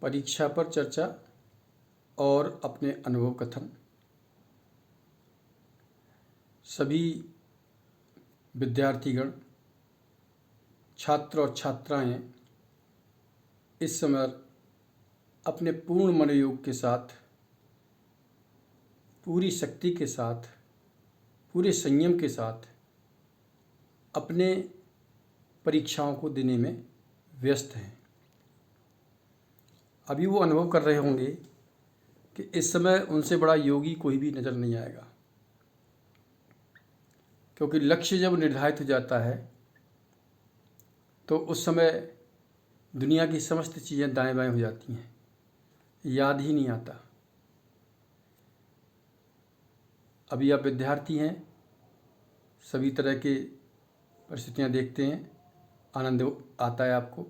परीक्षा पर चर्चा और अपने अनुभव कथन। सभी विद्यार्थीगण, छात्र और छात्राएं इस समय अपने पूर्ण मनोयोग के साथ, पूरी शक्ति के साथ, पूरे संयम के साथ अपने परीक्षाओं को देने में व्यस्त हैं। अभी वो अनुभव कर रहे होंगे कि इस समय उनसे बड़ा योगी कोई भी नज़र नहीं आएगा, क्योंकि लक्ष्य जब निर्धारित हो जाता है तो उस समय दुनिया की समस्त चीज़ें दाएं बाएं हो जाती हैं, याद ही नहीं आता। अभी आप विद्यार्थी हैं, सभी तरह के परिस्थितियां देखते हैं, आनंद आता है आपको।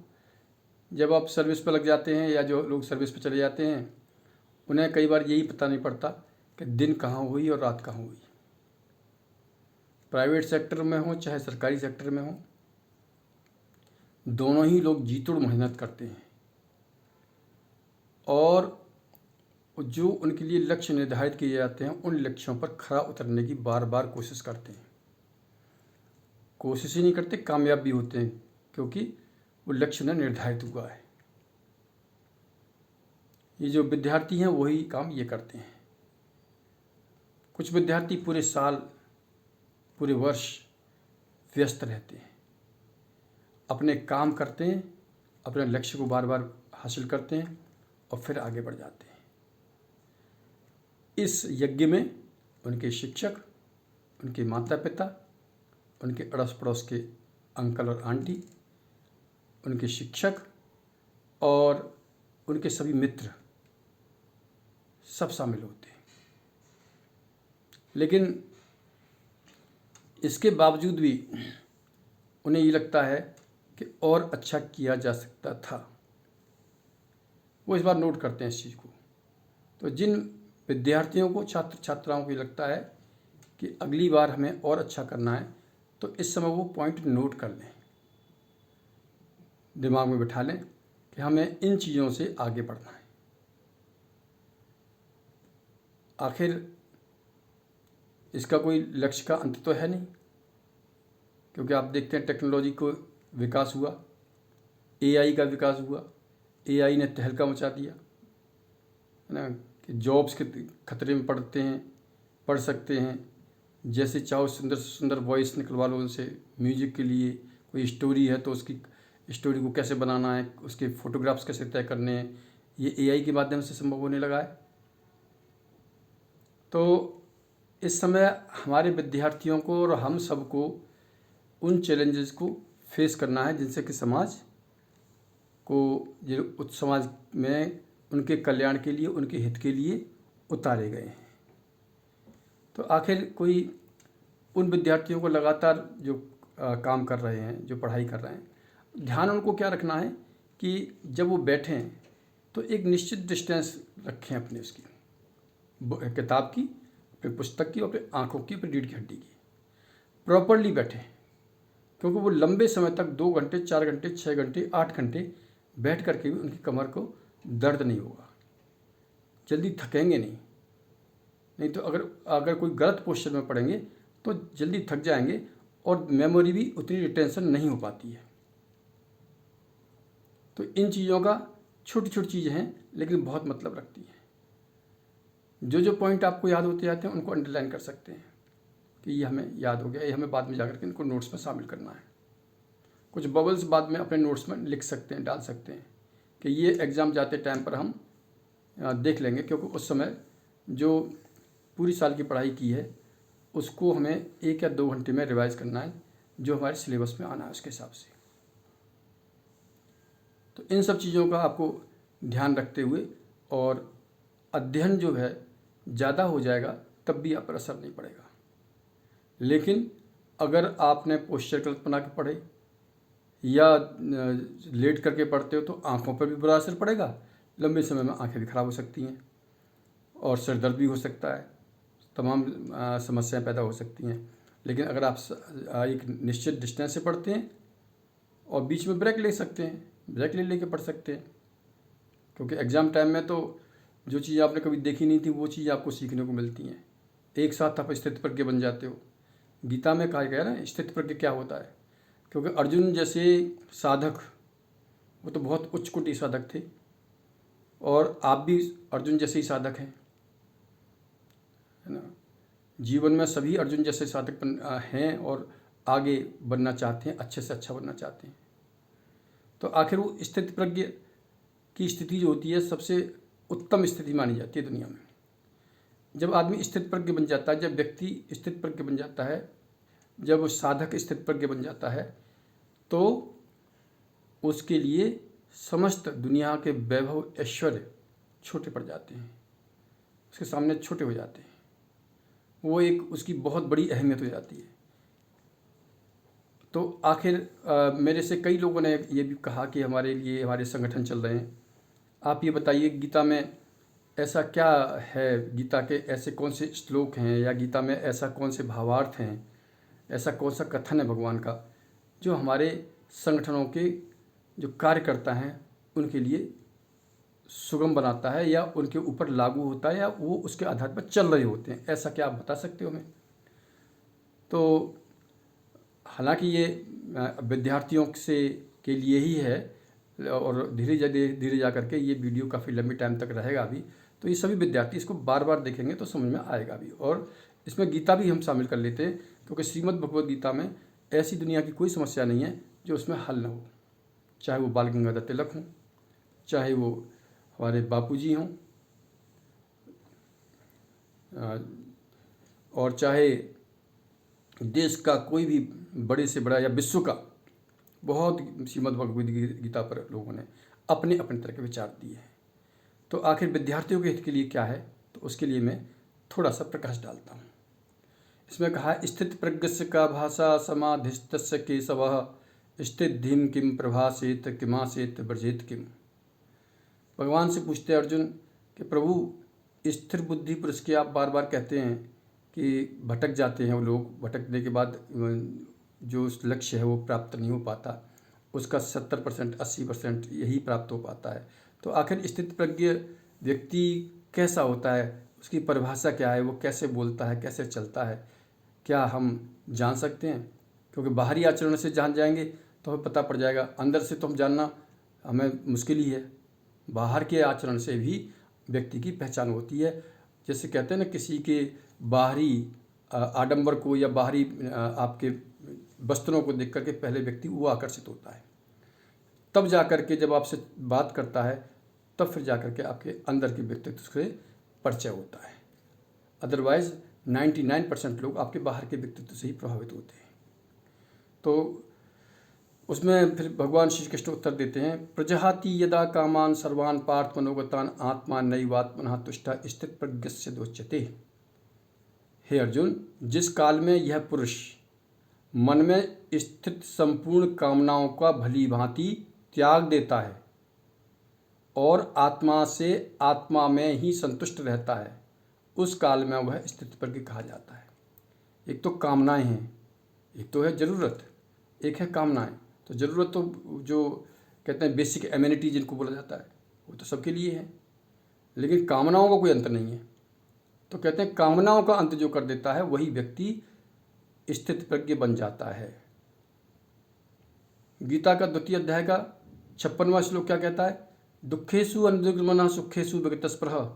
जब आप सर्विस पर लग जाते हैं या जो लोग सर्विस पर चले जाते हैं, उन्हें कई बार यही पता नहीं पड़ता कि दिन कहाँ हुई और रात कहाँ हुई। प्राइवेट सेक्टर में हो चाहे सरकारी सेक्टर में हो, दोनों ही लोग जी तोड़ मेहनत करते हैं और जो उनके लिए लक्ष्य निर्धारित किए जाते हैं उन लक्ष्यों पर खरा उतरने की बार बार कोशिश करते हैं। कोशिश ही नहीं करते, कामयाब भी होते हैं, क्योंकि वो लक्ष्य ने निर्धारित हुआ है। ये जो विद्यार्थी हैं वही काम ये करते हैं। कुछ विद्यार्थी पूरे साल, पूरे वर्ष व्यस्त रहते हैं, अपने काम करते हैं, अपने लक्ष्य को बार बार हासिल करते हैं और फिर आगे बढ़ जाते हैं। इस यज्ञ में उनके शिक्षक, उनके माता पिता, उनके अड़ोस पड़ोस के अंकल और आंटी, उनके शिक्षक और उनके सभी मित्र सब शामिल होते हैं। लेकिन इसके बावजूद भी उन्हें ये लगता है कि और अच्छा किया जा सकता था। वो इस बार नोट करते हैं इस चीज़ को। तो जिन विद्यार्थियों को, छात्र छात्राओं को ये लगता है कि अगली बार हमें और अच्छा करना है, तो इस समय वो पॉइंट नोट कर लें, दिमाग में बिठा लें कि हमें इन चीज़ों से आगे बढ़ना है। आखिर इसका कोई लक्ष्य का अंत तो है नहीं, क्योंकि आप देखते हैं टेक्नोलॉजी को विकास हुआ, एआई का विकास हुआ, एआई ने तहलका मचा दिया, है ना, कि जॉब्स के खतरे में पढ़ सकते हैं। जैसे चाहो सुंदर से सुंदर वॉइस निकलवा लो उनसे। म्यूजिक के लिए कोई स्टोरी है तो उसकी स्टोरी को कैसे बनाना है, उसके फोटोग्राफ्स कैसे तय करने हैं, ये एआई के माध्यम से संभव होने लगा है। तो इस समय हमारे विद्यार्थियों को और हम सबको उन चैलेंजेस को फेस करना है जिनसे कि समाज में उनके कल्याण के लिए, उनके हित के लिए उतारे गए हैं। तो आखिर कोई उन विद्यार्थियों को लगातार जो काम कर रहे हैं, जो पढ़ाई कर रहे हैं, ध्यान उनको क्या रखना है कि जब वो बैठें तो एक निश्चित डिस्टेंस रखें अपने उसकी, किताब की, अपनी पुस्तक की, अपनी आँखों की, अपनी रीढ़ की हड्डी की। प्रॉपरली बैठें, क्योंकि वो लंबे समय तक 2 घंटे, 4 घंटे, 6 घंटे, 8 घंटे बैठ करके भी उनकी कमर को दर्द नहीं होगा, जल्दी थकेंगे नहीं तो अगर कोई गलत पोस्चर में पड़ेंगे तो जल्दी थक जाएंगे और मेमोरी भी उतनी रिटेंशन नहीं हो पाती है। तो इन चीज़ों का छोटी छोटी चीज़ें हैं, लेकिन बहुत मतलब रखती हैं। जो पॉइंट आपको याद होते जाते हैं उनको अंडरलाइन कर सकते हैं कि ये हमें याद हो गया, ये हमें बाद में जाकर के इनको नोट्स में शामिल करना है। कुछ बबल्स बाद में अपने नोट्स में लिख सकते हैं, डाल सकते हैं कि ये एग्ज़ाम जाते टाइम पर हम देख लेंगे, क्योंकि उस समय जो पूरी साल की पढ़ाई की है उसको हमें 1 या 2 घंटे में रिवाइज़ करना है, जो हमारे सिलेबस में आना है उसके हिसाब से। तो इन सब चीज़ों का आपको ध्यान रखते हुए, और अध्ययन जो है ज़्यादा हो जाएगा तब भी आप पर असर नहीं पड़ेगा। लेकिन अगर आपने पोस्चर गलत बना के पढ़े या लेट करके पढ़ते हो तो आँखों पर भी बुरा असर पड़ेगा, लंबे समय में आँखें भी खराब हो सकती हैं और सिर दर्द भी हो सकता है, तमाम समस्याएं पैदा हो सकती हैं। लेकिन अगर आप एक निश्चित डिस्टेंस से पढ़ते हैं और बीच में ब्रेक ले सकते हैं, ब्रेक ले लेके पढ़ सकते हैं, क्योंकि एग्ज़ाम टाइम में तो जो चीज़ आपने कभी देखी नहीं थी वो चीज़ आपको सीखने को मिलती हैं। एक साथ आप स्थितप्रज्ञ बन जाते हो। गीता में कहा गया ना स्थितप्रज्ञ क्या होता है, क्योंकि अर्जुन जैसे साधक, वो तो बहुत उच्च कोटि साधक थे, और आप भी अर्जुन जैसे ही साधक हैं, है ना। जीवन में सभी अर्जुन जैसे साधक हैं और आगे बनना चाहते हैं, अच्छे से अच्छा बनना चाहते हैं। तो आखिर वो स्थितप्रज्ञ की स्थिति जो होती है सबसे उत्तम स्थिति मानी जाती है दुनिया में। जब आदमी स्थितप्रज्ञ बन जाता है, जब व्यक्ति स्थितप्रज्ञ बन जाता है, जब वो साधक स्थितप्रज्ञ बन जाता है, तो उसके लिए समस्त दुनिया के वैभव ऐश्वर्य छोटे पड़ जाते हैं, उसके सामने छोटे हो जाते हैं। वो एक उसकी बहुत बड़ी अहमियत हो जाती है। तो आखिर मेरे से कई लोगों ने ये भी कहा कि हमारे लिए हमारे संगठन चल रहे हैं, आप ये बताइए गीता में ऐसा क्या है, गीता के ऐसे कौन से श्लोक हैं, या गीता में ऐसा कौन से भावार्थ हैं, ऐसा कौन सा कथन है भगवान का जो हमारे संगठनों के जो कार्यकर्ता हैं उनके लिए सुगम बनाता है, या उनके ऊपर लागू होता है, या वो उसके आधार पर चल रहे होते हैं। ऐसा क्या आप बता सकते हो हमें? तो हालांकि ये विद्यार्थियों से के लिए ही है, और धीरे जा करके ये वीडियो काफ़ी लंबी टाइम तक रहेगा अभी, तो ये सभी विद्यार्थी इसको बार बार देखेंगे तो समझ में आएगा भी। और इसमें गीता भी हम शामिल कर लेते हैं, क्योंकि श्रीमद् भगवद गीता में ऐसी दुनिया की कोई समस्या नहीं है जो उसमें हल ना हो, चाहे वो बाल गंगाधर तिलक हों, चाहे वो हमारे बापूजी हों, और चाहे देश का कोई भी बड़े से बड़ा या विश्व का, बहुत श्रीमद् भगवद गीता पर लोगों ने अपने अपने तरह के विचार दिए हैं। तो आखिर विद्यार्थियों के हित के लिए क्या है, तो उसके लिए मैं थोड़ा सा प्रकाश डालता हूँ। इसमें कहा है स्थित प्रज्ञस्य का भाषा समाधिस्तस्य केशवः स्थित धीम किम प्रभासेत किमासेत ब्रजेत किम। भगवान से पूछते हैं अर्जुन कि प्रभु स्थिर बुद्धि पुरुष के आप बार बार कहते हैं कि भटक जाते हैं वो लोग, भटकने के बाद जो लक्ष्य है वो प्राप्त नहीं हो पाता, उसका 70% 80% यही प्राप्त हो पाता है। तो आखिर स्थित प्रज्ञ व्यक्ति कैसा होता है, उसकी परिभाषा क्या है, वो कैसे बोलता है, कैसे चलता है, क्या हम जान सकते हैं? क्योंकि बाहरी आचरण से जान जाएंगे तो हमें पता पड़ जाएगा, अंदर से तो हम जानना हमें मुश्किल ही है। बाहर के आचरण से भी व्यक्ति की पहचान होती है। जैसे कहते हैं ना, किसी के बाहरी आडंबर को या बाहरी आपके वस्त्रों को देख करके पहले व्यक्ति वो आकर्षित होता है, तब जा कर के जब आपसे बात करता है तब फिर जा कर के आपके अंदर के व्यक्तित्व से परिचय होता है। अदरवाइज 99% लोग आपके बाहर के व्यक्तित्व से ही प्रभावित होते हैं। तो उसमें फिर भगवान श्री कृष्ण उत्तर देते हैं, प्रजहाति यदा कामान सर्वान पार्थ मनोगतान आत्मा नैवात्मनः तुष्टा स्थित प्रज्ञस्य दोच्यते। हे अर्जुन, जिस काल में यह पुरुष मन में स्थित संपूर्ण कामनाओं का भली भांति त्याग देता है और आत्मा से आत्मा में ही संतुष्ट रहता है, उस काल में वह स्थित प्रज्ञ कहा जाता है। एक तो कामनाएं हैं, एक तो है ज़रूरत, एक है कामनाएं। तो ज़रूरत तो जो कहते हैं बेसिक एमिनिटी जिनको बोला जाता है वो तो सबके लिए है, लेकिन कामनाओं का कोई अंत नहीं है। तो कहते हैं कामनाओं का अंत जो कर देता है वही व्यक्ति स्थित प्रज्ञ बन जाता है। गीता का 2 अध्याय का 56वां श्लोक क्या कहता है? दुखेषु अनुद्विग्नमनः सुखेषु विगतस्पृहः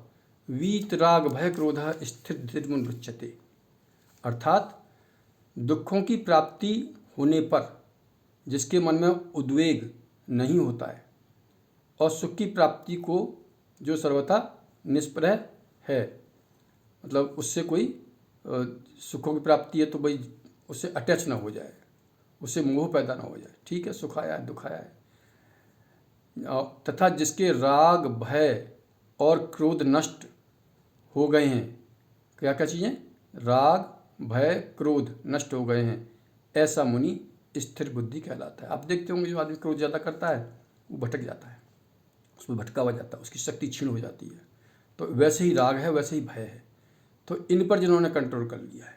वीतराग भय क्रोधः स्थिर धीर्मुच्यते। अर्थात दुखों की प्राप्ति होने पर जिसके मन में उद्वेग नहीं होता है, और सुख की प्राप्ति को जो सर्वथा निष्प्रह है, मतलब उससे कोई सुखों की प्राप्ति है तो भाई उससे अटैच ना हो जाए, उससे मोह पैदा ना हो जाए। ठीक है, सुख आया है, दुख आया है। तथा जिसके राग भय और क्रोध नष्ट हो गए हैं, क्या क्या चीज़ें? राग भय क्रोध नष्ट हो गए हैं, ऐसा मुनि स्थिर बुद्धि कहलाता है। आप देखते होंगे जो आदमी क्रोध ज़्यादा करता है वो भटक जाता है, उसमें भटकावा जाता है, उसकी शक्ति क्षीण हो जाती है। तो वैसे ही राग है, वैसे ही भय है। तो इन पर जिन्होंने कंट्रोल कर लिया है,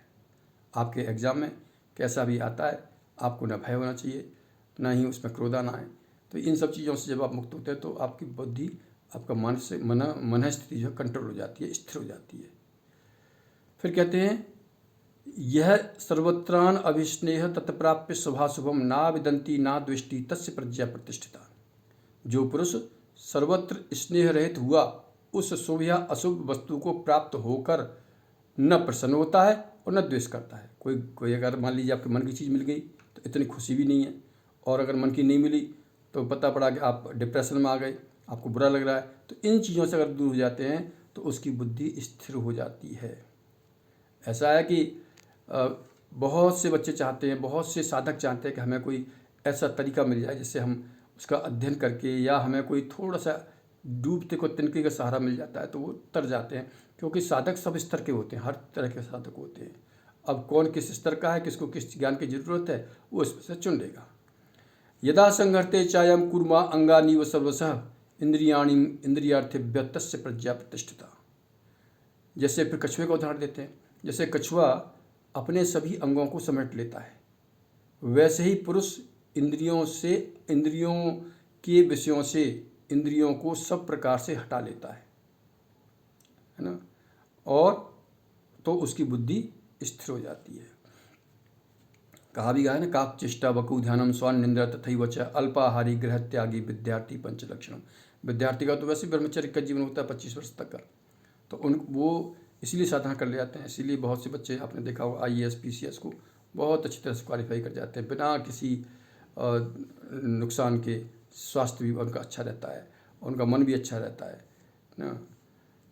आपके एग्ज़ाम में कैसा भी आता है आपको न भय होना चाहिए, ना ही उसमें क्रोध आना है। तो इन सब चीज़ों से जब आप मुक्त होते हैं तो आपकी बुद्धि आपका मन स्थिति जो कंट्रोल हो जाती है, स्थिर हो जाती है। फिर कहते हैं यह सर्वत्रान अभिस्नेह तत्प्राप्य शुभाशुभम ना विदंती ना द्वेष्टि तस्य प्रज्ञा प्रतिष्ठिता। जो पुरुष सर्वत्र स्नेह रहित हुआ उस शुभ या अशुभ वस्तु को प्राप्त होकर न प्रसन्न होता है और न द्वेष करता है। कोई अगर मान लीजिए आपके मन की चीज़ मिल गई तो इतनी खुशी भी नहीं है, और अगर मन की नहीं मिली तो पता पड़ा कि आप डिप्रेशन में आ गए, आपको बुरा लग रहा है। तो इन चीज़ों से अगर दूर हो जाते हैं तो उसकी बुद्धि स्थिर हो जाती है। ऐसा है कि बहुत से बच्चे चाहते हैं, बहुत से साधक चाहते हैं कि हमें कोई ऐसा तरीका मिल जाए जिससे हम उसका अध्ययन करके, या हमें कोई थोड़ा सा डूबते को तिनके का सहारा मिल जाता है तो वो तर जाते हैं, क्योंकि साधक सब स्तर के होते हैं, हर तरह के साधक होते हैं। अब कौन किस स्तर का है, किसको किस ज्ञान की जरूरत है, वो इसमें से चुन लेगा। यदा संघर्ते चायम कुर्मा अंगानीव सर्वशः इंद्रियाणी इंद्रियार्थेभ्य तस्य प्रज्ञा प्रतिष्ठिता। जैसे फिर कछुए का उदाहरण देते हैं। जैसे कछुआ अपने सभी अंगों को समेट लेता है, वैसे ही पुरुष इंद्रियों के विषयों से इंद्रियों को सब प्रकार से हटा लेता है ना, और तो उसकी बुद्धि स्थिर हो जाती है। कहा भी गया है ना, काक चेष्टा बकु ध्यानम स्वान निंद्रा तथैव च अल्पाहारी गृह त्यागी विद्यार्थी पंचलक्षणम। विद्यार्थी का तो वैसे ब्रह्मचर्य का जीवन होता है 25 वर्ष तक का, तो वो इसलिए साधना कर ले जाते हैं। इसीलिए बहुत से बच्चे आपने देखा होगा IAS PCS को बहुत अच्छी तरह से क्वालिफाई कर जाते हैं बिना किसी नुकसान के। स्वास्थ्य भी उनका अच्छा रहता है, उनका मन भी अच्छा रहता है ना,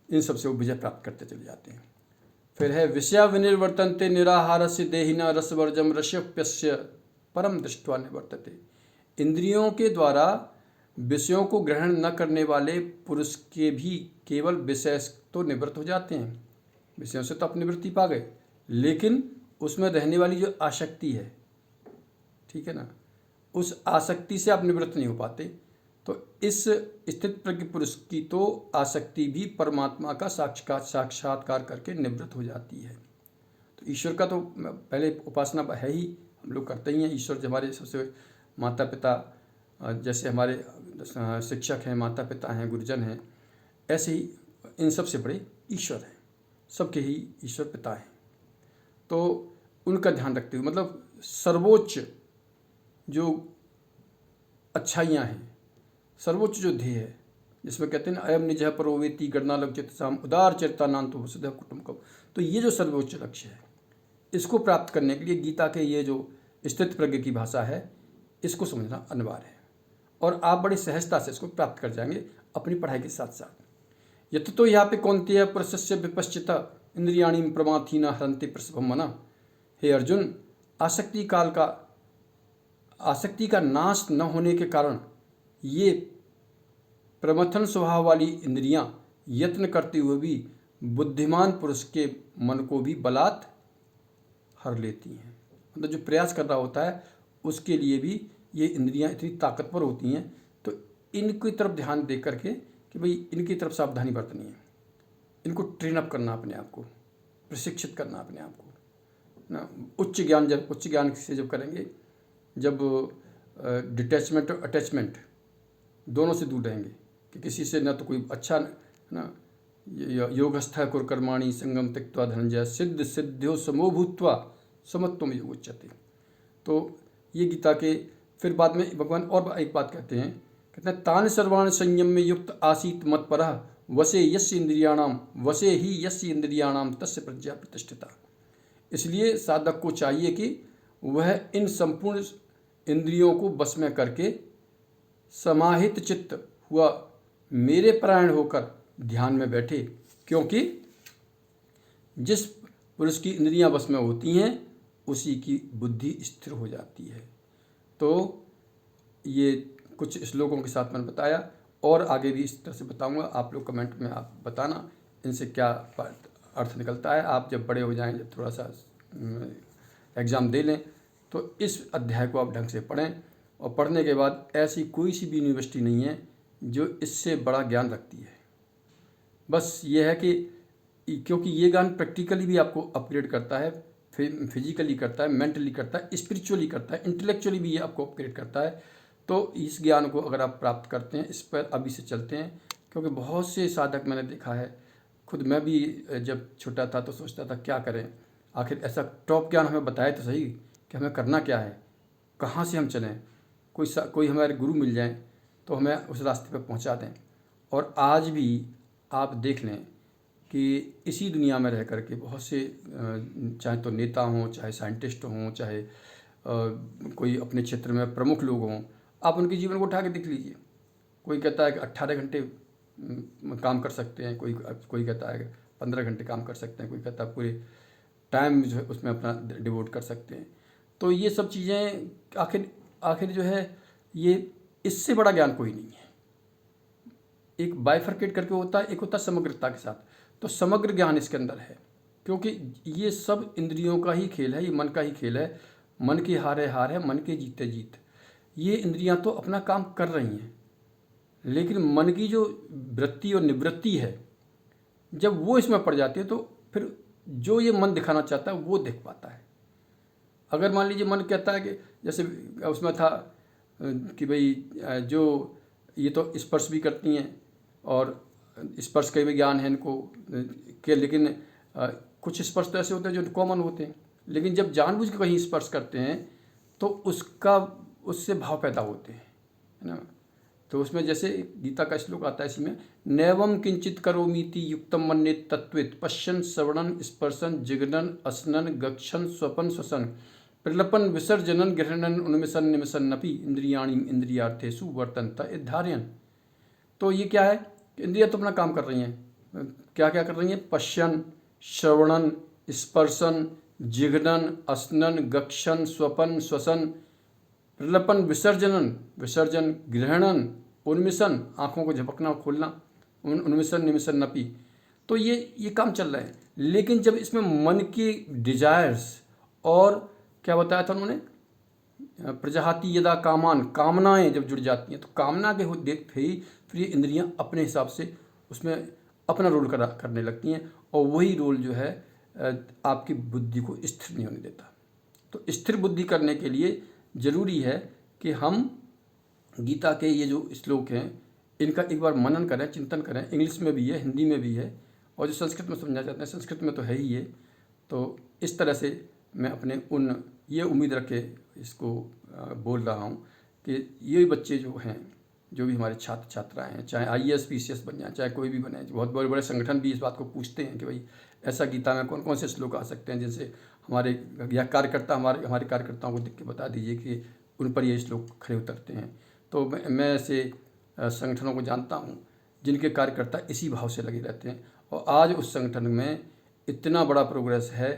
इन सब से वो विजय प्राप्त करते चले जाते हैं। फिर है विषया विनिर्वर्तन्ते निराहार से देहिना रसवर्जम रस्यप्यस्य परम दृष्ट्वा निवर्तते। इंद्रियों के द्वारा विषयों को ग्रहण न करने वाले पुरुष के भी केवल विषय तो निवृत्त हो जाते हैं, विषयों से तो अपनी निवृत्ति पा गए, लेकिन उसमें रहने वाली जो आसक्ति है, ठीक है ना, उस आसक्ति से आप निवृत्त नहीं हो पाते। तो इस स्थित प्रज्ञ पुरुष की तो आसक्ति भी परमात्मा का साक्षात्कार करके निवृत्त हो जाती है। तो ईश्वर का तो पहले उपासना है ही, हम लोग करते ही हैं। ईश्वर जो हमारे सबसे माता पिता, जैसे हमारे शिक्षक हैं, माता पिता हैं, गुरुजन हैं, ऐसे ही इन सब से बड़े ईश्वर हैं, सबके ही ईश्वर पिता हैं। तो उनका ध्यान रखते हुए, मतलब सर्वोच्च जो अच्छाइयाँ हैं, सर्वोच्च जो ध्येय है, जिसमें कहते हैं ना अयम निजः परोवेति गणनालक चित्तसाम उदार चरिता नान्तो वसुधैव कुटुम्बकम। तो ये जो सर्वोच्च लक्ष्य है, इसको प्राप्त करने के लिए गीता के ये जो स्थित प्रज्ञ की भाषा है, इसको समझना अनिवार्य है, और आप बड़ी सहजता से इसको प्राप्त कर जाएंगे अपनी पढ़ाई के साथ साथ। यत तो यहाँ पे कौन्तेय पुरुषस्य विपश्चिता इंद्रियाणी प्रमाथीना हरन्ति प्रसभम मना। हे अर्जुन, आसक्ति का नाश न होने के कारण ये प्रमथन स्वभाव वाली इंद्रियां यत्न करते हुए भी बुद्धिमान पुरुष के मन को भी बलात् हर लेती हैं। मतलब जो प्रयास कर रहा होता है उसके लिए भी ये इंद्रियां इतनी ताकतवर होती हैं। तो इनकी तरफ ध्यान दे करके कि भाई इनकी तरफ सावधानी बरतनी है, इनको ट्रेन अप करना, अपने आप को प्रशिक्षित करना, अपने आप को ना। उच्च ज्ञान से जब करेंगे, जब डिटैचमेंट और अटैचमेंट दोनों से दूर रहेंगे कि किसी से ना तो कोई अच्छा ना, योगस्थ कुरकर्माणि संगम त्यक्त्वा धनंजय सिद्ध सिद्ध्यो समो भूत्वा समत्वम योग उच्यते। तो ये गीता के फिर बाद में भगवान और एक बात कहते हैं तान सर्वाण संयम में युक्त आसीत मत्परः वसे यस्य इंद्रियाणाम तस्य प्रज्ञा प्रतिष्ठिता। इसलिए साधक को चाहिए कि वह इन संपूर्ण इंद्रियों को बस में करके समाहित चित्त हुआ मेरे परायण होकर ध्यान में बैठे, क्योंकि जिस पुरुष की इंद्रियां बस में होती हैं उसी की बुद्धि स्थिर हो जाती है। तो ये कुछ श्लोकों के साथ मैंने बताया, और आगे भी इस तरह से बताऊंगा। आप लोग कमेंट में आप बताना इनसे क्या अर्थ निकलता है। आप जब बड़े हो जाएं, जब थोड़ा सा एग्ज़ाम दे लें, तो इस अध्याय को आप ढंग से पढ़ें, और पढ़ने के बाद ऐसी कोई सी भी यूनिवर्सिटी नहीं है जो इससे बड़ा ज्ञान रखती है। बस ये है कि क्योंकि ये ज्ञान प्रैक्टिकली भी आपको अपग्रेड करता है, फिजिकली करता है, मेंटली करता है, स्पिरिचुअली करता है, इंटेलेक्चुअली भी ये आपको अपग्रेड करता है। तो इस ज्ञान को अगर आप प्राप्त करते हैं, इस पर अभी से चलते हैं, क्योंकि बहुत से साधक मैंने देखा है, खुद मैं भी जब छोटा था तो सोचता था क्या करें, आखिर ऐसा टॉप ज्ञान हमें बताए तो सही कि हमें करना क्या है, कहाँ से हम चलें, कोई हमारे गुरु मिल जाएं तो हमें उस रास्ते पर पहुंचा दें। और आज भी आप देख लें कि इसी दुनिया में रह कर के बहुत से चाहे तो नेता हों, चाहे साइंटिस्ट हों, चाहे कोई अपने क्षेत्र में प्रमुख लोग हों, आप उनके जीवन को उठा के देख लीजिए। कोई कहता है कि 18 घंटे काम कर सकते हैं, कोई कहता है 15 घंटे काम कर सकते हैं, कोई कहता है पूरे टाइम जो है उसमें अपना डिवोट कर सकते हैं। तो ये सब चीज़ें आखिर जो है, ये इससे बड़ा ज्ञान कोई नहीं है। एक बाइफरकेट करके होता है, एक होता है समग्रता के साथ। तो समग्र ज्ञान इसके अंदर है, क्योंकि ये सब इंद्रियों का ही खेल है, ये मन का ही खेल है। मन की हार है हार है, मन के जीते जीत। ये इंद्रियां तो अपना काम कर रही हैं, लेकिन मन की जो वृत्ति और निवृत्ति है, जब वो इसमें पड़ जाती है तो फिर जो ये मन दिखाना चाहता है वो दिख पाता है। अगर मान लीजिए मन कहता है कि जैसे उसमें था कि भाई जो ये तो स्पर्श भी करती हैं और स्पर्श का भी ज्ञान है इनको के, लेकिन कुछ स्पर्श तो ऐसे होते हैं जो कॉमन होते हैं, लेकिन जब जानबूझ के कहीं स्पर्श करते हैं तो उससे भाव पैदा होते हैं, है ना। तो उसमें जैसे गीता का श्लोक आता है इसी में, नैवम किंचित करोमीति युक्तम मन्येत तत्वित् पश्यन् श्रवणन् स्पर्शन जिघ्रन् असनन् गच्छन् स्वपन् श्वसन् प्रलपन विसर्जनन गृहणन उन्मिषन् निमिषन्नपि इंद्रियाणि इंद्रियार्थेषु वर्तन्त धारयन्। तो ये क्या है कि इंद्रियां तो अपना काम कर रही हैं, क्या क्या कर रही हैं, पश्यन, श्रवणन, स्पर्शन, जिघ्रन, असनन, गक्षन, स्वपन, श्वसन, प्रलपन, विसर्जन, ग्रहणन, उन्मिषन, आँखों को झपकना खोलना, उन्मिषन निमिषन नपी। तो ये काम चल रहा है। लेकिन जब इसमें मन की डिजायर्स और क्या बताया था उन्होंने, प्रजाति यदा कामान, कामनाएं जब जुड़ जाती हैं तो कामना के देखते ही फिर ये इंद्रियां अपने हिसाब से उसमें अपना रोल करने लगती हैं, और वही रोल जो है आपकी बुद्धि को स्थिर नहीं होने देता। तो स्थिर बुद्धि करने के लिए ज़रूरी है कि हम गीता के ये जो श्लोक हैं इनका एक बार मनन करें, चिंतन करें। इंग्लिश में भी है, हिंदी में भी है, और जो संस्कृत में समझा जाता है संस्कृत में तो है ही ये। तो इस तरह से मैं अपने ये उम्मीद रख के इसको बोल रहा हूँ कि ये बच्चे जो हैं, जो भी हमारे छात्र छात्राएँ हैं, चाहे IAS PCS बन जाए, चाहे कोई भी बने, बहुत बड़े बड़े संगठन भी इस बात को पूछते हैं कि भाई ऐसा गीता में कौन कौन से श्लोक आ सकते हैं जिनसे हमारे हमारे कार्यकर्ताओं को देख के बता दीजिए कि उन पर ये श्लोक खरे उतरते हैं। तो मैं ऐसे संगठनों को जानता हूँ जिनके कार्यकर्ता इसी भाव से लगे रहते हैं, और आज उस संगठन में इतना बड़ा प्रोग्रेस है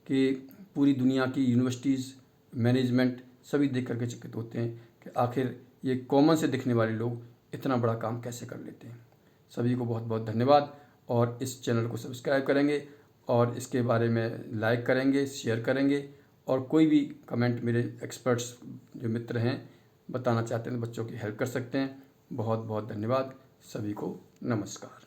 कि पूरी दुनिया की यूनिवर्सिटीज़, मैनेजमेंट सभी देख करके चकित होते हैं कि आखिर ये कॉमन से दिखने वाले लोग इतना बड़ा काम कैसे कर लेते हैं। सभी को बहुत बहुत धन्यवाद, और इस चैनल को सब्सक्राइब करेंगे और इसके बारे में लाइक करेंगे, शेयर करेंगे, और कोई भी कमेंट मेरे एक्सपर्ट्स जो मित्र हैं बताना चाहते हैं तो बच्चों की हेल्प कर सकते हैं। बहुत बहुत धन्यवाद, सभी को नमस्कार।